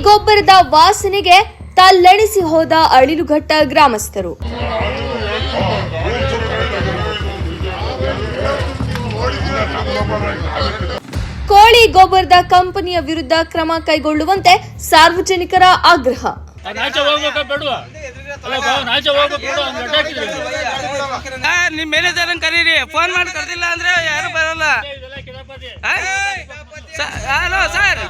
ಗೊಬ್ಬರದ ವಾಸನೆಗೆ ತಲ್ಲಣಿಸಿ ಹೋದ ಅಳಿಲುಘಟ್ಟ ಗ್ರಾಮಸ್ಥರು. ಕೋಳಿ ಗೊಬ್ಬರದ ಕಂಪನಿಯ ವಿರುದ್ಧ ಕ್ರಮ ಕೈಗೊಳ್ಳುವಂತೆ ಸಾರ್ವಜನಿಕರ ಆಗ್ರಹ. ನಿಮ್ ಮ್ಯಾನೇಜರ್ ಕರೀರಿ, ಫೋನ್ ಮಾಡಿ ಕರ್ದಿಲ್ಲ ಅಂದ್ರೆ ಯಾರು ಬರಲ್ಲ. ಹಲೋ ಸರ್,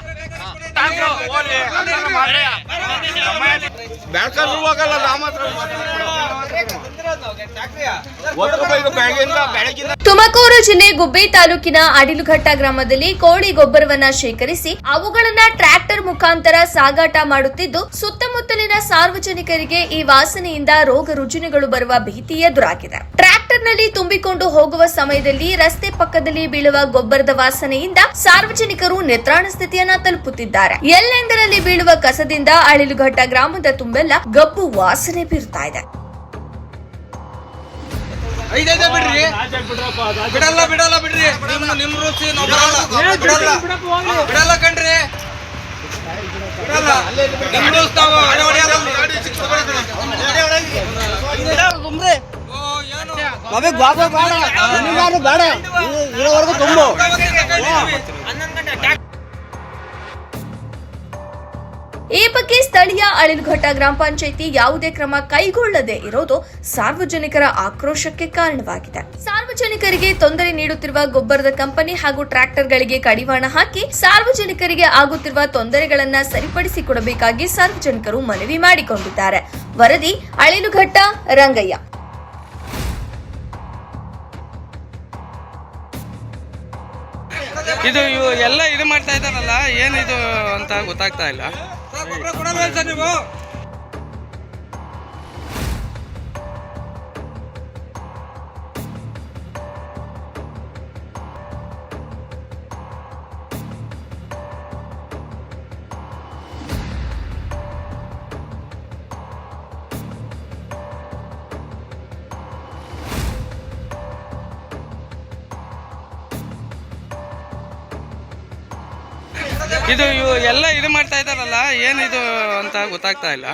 ತುಮಕೂರು ಜಿಲ್ಲೆ ಗುಬ್ಬಿ ತಾಲೂಕಿನ ಅಡಿಲುಘಟ್ಟ ಗ್ರಾಮದಲ್ಲಿ ಕೋಳಿ ಗೊಬ್ಬರವನ್ನ ಶೇಖರಿಸಿ ಅವುಗಳನ್ನ ಟ್ರ್ಯಾಕ್ಟರ್ ಮುಖಾಂತರ ಸಾಗಾಟ ಮಾಡುತ್ತಿದ್ದು, ಸುತ್ತಮುತ್ತಲಿನ ಸಾರ್ವಜನಿಕರಿಗೆ ಈ ವಾಸನೆಯಿಂದ ರೋಗ ರುಜಿನಗಳು ಬರುವ ಭೀತಿ ಎದುರಾಗಿದೆ. ಟ್ರ್ಯಾಕ್ಟರ್ನಲ್ಲಿ ತುಂಬಿಕೊಂಡು ಹೋಗುವ ಸಮಯದಲ್ಲಿ ರಸ್ತೆ ಪಕ್ಕದಲ್ಲಿ ಬೀಳುವ ಗೊಬ್ಬರದ ವಾಸನೆಯಿಂದ ಸಾರ್ವಜನಿಕರು ನಿತ್ರಾಣ ಸ್ಥಿತಿಯನ್ನ ತಲುಪುತ್ತಿದ್ದಾರೆ. ಎಲ್ಲೆಂದರಲ್ಲಿ ಬೀಳುವ ಕಸದಿಂದ ಅಳಿಲುಘಟ್ಟ ಗ್ರಾಮದ ತುಂಬೆಲ್ಲ ಗಬ್ಬು ವಾಸನೆ ಬೀರುತ್ತಾ ಇದೆ. ಈ ಬಗ್ಗೆ ಸ್ಥಳೀಯ ಅಳಿಲುಘಟ್ಟ ಗ್ರಾಮ ಪಂಚಾಯಿತಿ ಯಾವುದೇ ಕ್ರಮ ಕೈಗೊಳ್ಳದೆ ಇರೋದು ಸಾರ್ವಜನಿಕರ ಆಕ್ರೋಶಕ್ಕೆ ಕಾರಣವಾಗಿದೆ. ಸಾರ್ವಜನಿಕರಿಗೆ ತೊಂದರೆ ನೀಡುತ್ತಿರುವ ಗೊಬ್ಬರದ ಕಂಪನಿ ಹಾಗೂ ಟ್ರ್ಯಾಕ್ಟರ್ಗಳಿಗೆ ಕಡಿವಾಣ ಹಾಕಿ ಸಾರ್ವಜನಿಕರಿಗೆ ಆಗುತ್ತಿರುವ ತೊಂದರೆಗಳನ್ನ ಸರಿಪಡಿಸಿಕೊಡಬೇಕಾಗಿ ಸಾರ್ವಜನಿಕರು ಮನವಿ ಮಾಡಿಕೊಂಡಿದ್ದಾರೆ. ವರದಿ ಅಳಿಲುಘಟ್ಟ ರಂಗಯ್ಯ. ಇದು ಎಲ್ಲ ಇದು ಮಾಡ್ತಾ ಇದ್ದಾರಲ್ಲ, ಏನಿದು ಅಂತ ಗೊತ್ತಾಗ್ತಾ ಇಲ್ಲ. ಇದು ಎಲ್ಲ ಇದು ಮಾಡ್ತಾ ಇದ್ದಾರಲ್ಲ, ಏನಿದು ಅಂತ ಗೊತ್ತಾಗ್ತಾ ಇಲ್ಲ.